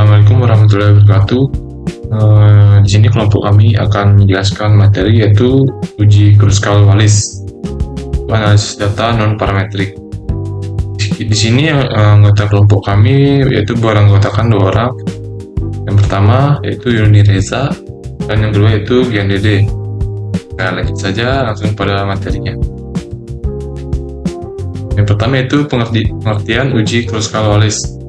Assalamualaikum warahmatullahi wabarakatuh. Di sini kelompok kami akan menjelaskan materi yaitu uji Kruskal-Wallis, analisis data non parametrik. Di sini anggota kelompok kami yaitu beranggotakan 2 orang. Yang pertama yaitu Yuni Reza dan yang kedua yaitu Gian Dede. Nah, lanjut saja langsung pada materinya. Yang pertama yaitu pengertian uji Kruskal-Wallis.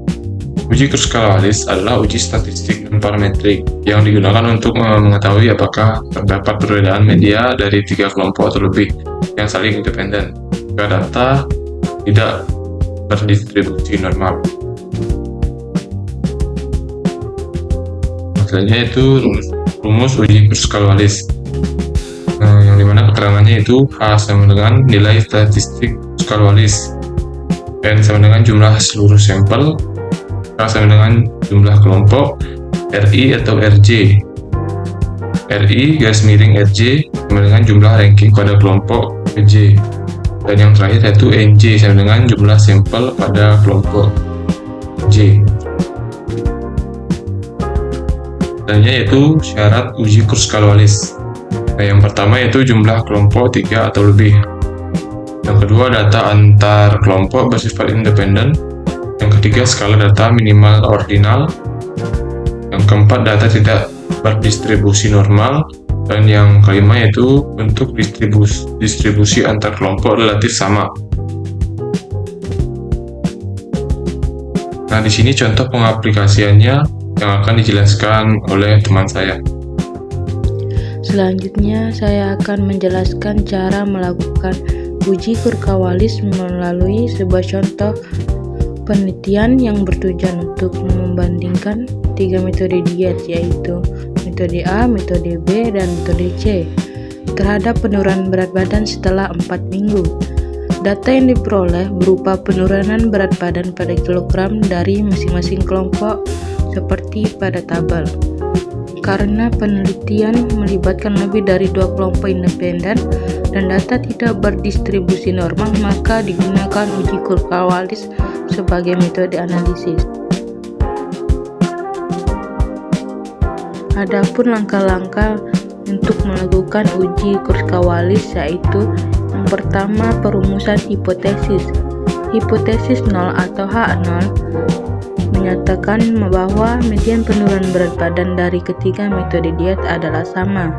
Uji Kruskal-Wallis adalah uji statistik non-parametrik yang digunakan untuk mengetahui apakah terdapat perbedaan media dari 3 kelompok atau lebih yang saling independen jika data tidak berdistribusi normal. Maksudnya itu rumus uji Kruskal-Wallis, yang dimana keterangannya itu H sama dengan nilai statistik Kruskal-Wallis, N sama dengan jumlah seluruh sampel, K sama dengan jumlah kelompok, RI atau RJ. RI garis miring RJ sama dengan jumlah ranking pada kelompok RJ. Dan yang terakhir yaitu NJ sama dengan jumlah sampel pada kelompok J. Dan yaitu syarat uji Kruskal-Wallis. Nah, yang pertama yaitu jumlah kelompok 3 atau lebih. Yang kedua, data antar kelompok bersifat independen. Yang ketiga, skala data minimal ordinal. Yang keempat, data tidak berdistribusi normal. Dan yang kelima yaitu bentuk distribusi antar kelompok relatif sama. Nah, di sini contoh pengaplikasiannya yang akan dijelaskan oleh teman saya. Selanjutnya, saya akan menjelaskan cara melakukan uji Kruskal-Wallis melalui sebuah contoh penelitian yang bertujuan untuk membandingkan 3 metode diet, yaitu metode A, metode B, dan metode C terhadap penurunan berat badan setelah 4 minggu. Data yang diperoleh berupa penurunan berat badan pada kilogram dari masing-masing kelompok seperti pada tabel. Karena penelitian melibatkan lebih dari 2 kelompok independen dan data tidak berdistribusi normal, maka digunakan uji Kruskal-Wallis sebagai metode analisis. Adapun langkah-langkah untuk melakukan uji Kruskal-Wallis yaitu yang pertama, perumusan hipotesis. Hipotesis 0 atau H0 menyatakan bahwa median penurunan berat badan dari ketiga metode diet adalah sama.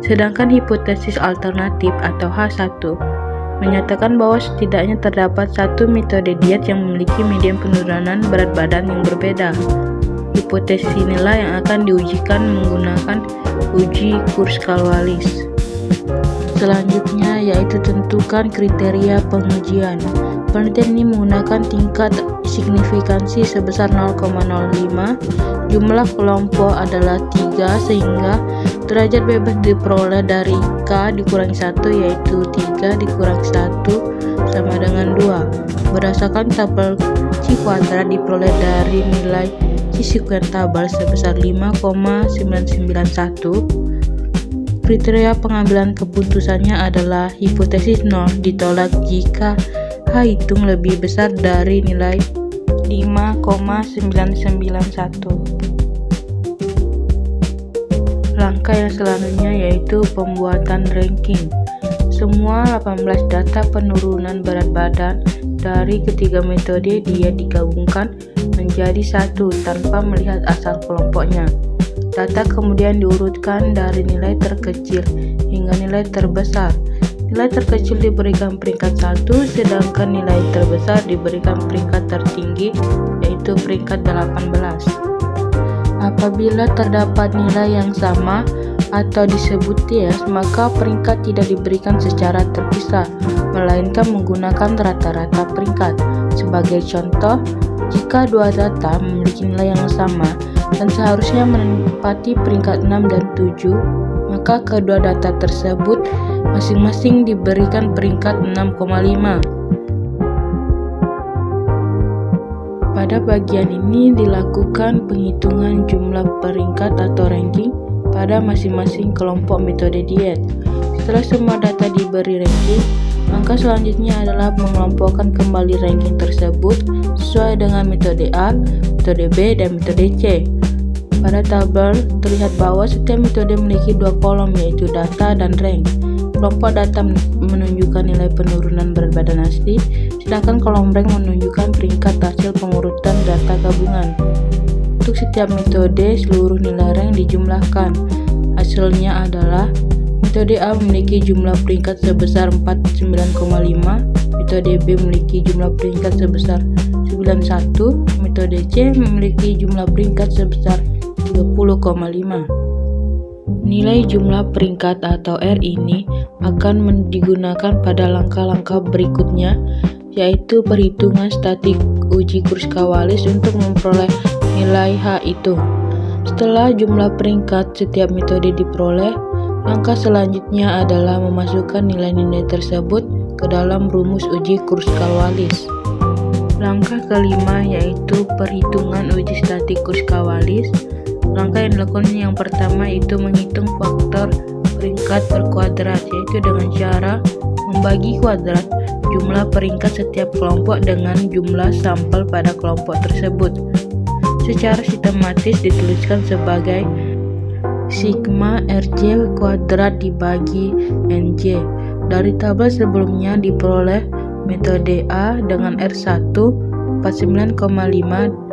Sedangkan hipotesis alternatif atau H1 menyatakan bahwa setidaknya terdapat satu metode diet yang memiliki median penurunan berat badan yang berbeda. Hipotesis inilah yang akan diujikan menggunakan uji Kruskal-Wallis. Selanjutnya yaitu tentukan kriteria pengujian. Penelitian ini menggunakan tingkat signifikansi sebesar 0,05, jumlah kelompok adalah 3 sehingga derajat bebas diperoleh dari K dikurangi 1 yaitu 3 dikurangi 1 sama dengan 2. Berdasarkan tabel C kuadrat diperoleh dari nilai C sekuer tabel sebesar 5,991. Kriteria pengambilan keputusannya adalah hipotesis 0 ditolak jika H hitung lebih besar dari nilai 5,991. Langkah yang selanjutnya yaitu pembuatan ranking. Semua 18 data penurunan berat badan dari ketiga metode diet digabungkan menjadi satu tanpa melihat asal kelompoknya. Data kemudian diurutkan dari nilai terkecil hingga nilai terbesar. Nilai terkecil diberikan peringkat 1, sedangkan nilai terbesar diberikan peringkat tertinggi, yaitu peringkat 18. Apabila terdapat nilai yang sama atau disebut bias, maka peringkat tidak diberikan secara terpisah, melainkan menggunakan rata-rata peringkat. Sebagai contoh, jika 2 data memiliki nilai yang sama dan seharusnya menempati peringkat 6 dan 7, maka kedua data tersebut masing-masing diberikan peringkat 6,5. Pada bagian ini dilakukan penghitungan jumlah peringkat atau ranking pada masing-masing kelompok metode diet. Setelah semua data diberi ranking, Langkah selanjutnya adalah mengelompokkan kembali ranking tersebut sesuai dengan metode A, metode B, dan metode C. Pada tabel terlihat bahwa setiap metode memiliki dua kolom, yaitu data dan rank. Kelompok data menunjukkan nilai penurunan berat badan asli, sedangkan kolom rank menunjukkan peringkat hasil pengurutan data gabungan. Untuk setiap metode, seluruh nilai rank dijumlahkan. Hasilnya adalah metode A memiliki jumlah peringkat sebesar 49,5, metode B memiliki jumlah peringkat sebesar 91, metode C memiliki jumlah peringkat sebesar 30,5. Nilai jumlah peringkat atau R ini akan digunakan pada langkah-langkah berikutnya, yaitu perhitungan statik uji Kruskal-Wallis untuk memperoleh nilai H itu. Setelah jumlah peringkat setiap metode diperoleh, langkah selanjutnya adalah memasukkan nilai-nilai tersebut ke dalam rumus uji Kruskal-Wallis. Langkah kelima yaitu perhitungan uji statik Kruskal-Wallis. Langkah yang dilakukan yang pertama itu menghitung faktor peringkat per kuadrat, yaitu dengan cara membagi kuadrat jumlah peringkat setiap kelompok dengan jumlah sampel pada kelompok tersebut. Secara sistematis dituliskan sebagai sigma Rj kuadrat dibagi Nj. Dari tabel sebelumnya diperoleh metode A dengan R1 49,5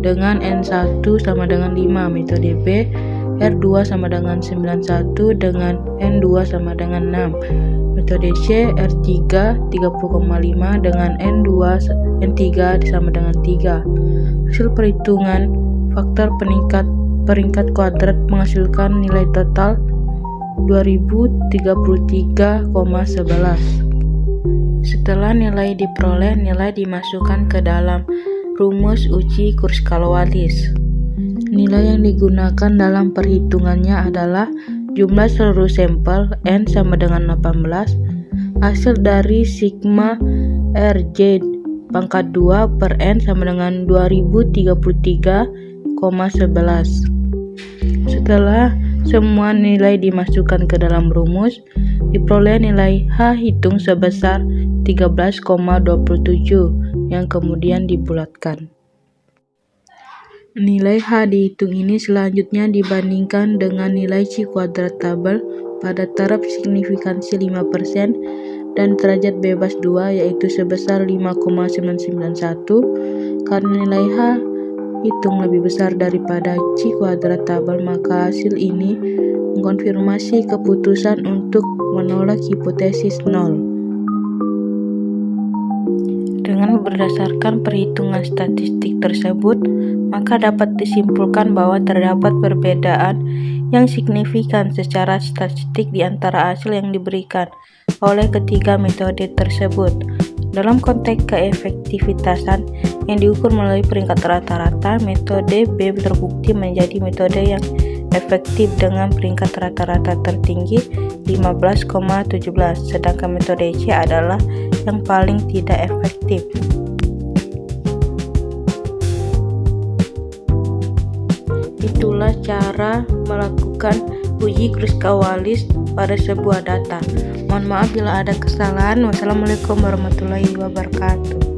dengan N1 sama dengan 5, metode B R2 sama dengan 91 dengan N2 sama dengan 6, metode C R3 30,5 dengan N3 sama dengan 3. Hasil perhitungan faktor peringkat kuadrat menghasilkan nilai total 2033,11. Setelah nilai diperoleh, nilai dimasukkan ke dalam rumus uji Kruskal-Wallis. Nilai yang digunakan dalam perhitungannya adalah jumlah seluruh sampel N sama dengan 18, hasil dari sigma Rj pangkat 2 per N sama dengan 2033,11. Setelah semua nilai dimasukkan ke dalam rumus, diperoleh nilai H hitung sebesar 13,27 yang kemudian dibulatkan. Nilai H dihitung ini selanjutnya dibandingkan dengan nilai C kuadrat tabel pada taraf signifikansi 5% dan derajat bebas 2, yaitu sebesar 5,991. Karena nilai H hitung lebih besar daripada C kuadrat tabel, maka hasil ini mengkonfirmasi keputusan untuk menolak hipotesis 0. Dengan berdasarkan perhitungan statistik tersebut, maka dapat disimpulkan bahwa terdapat perbedaan yang signifikan secara statistik di antara hasil yang diberikan oleh ketiga metode tersebut. Dalam konteks keefektivitasan yang diukur melalui peringkat rata-rata, metode B terbukti menjadi metode yang efektif dengan peringkat rata-rata tertinggi 15,17, sedangkan metode C adalah yang paling tidak efektif. Itulah cara melakukan uji Kruskal-Wallis pada sebuah data. Mohon maaf bila ada kesalahan. Wassalamualaikum warahmatullahi wabarakatuh.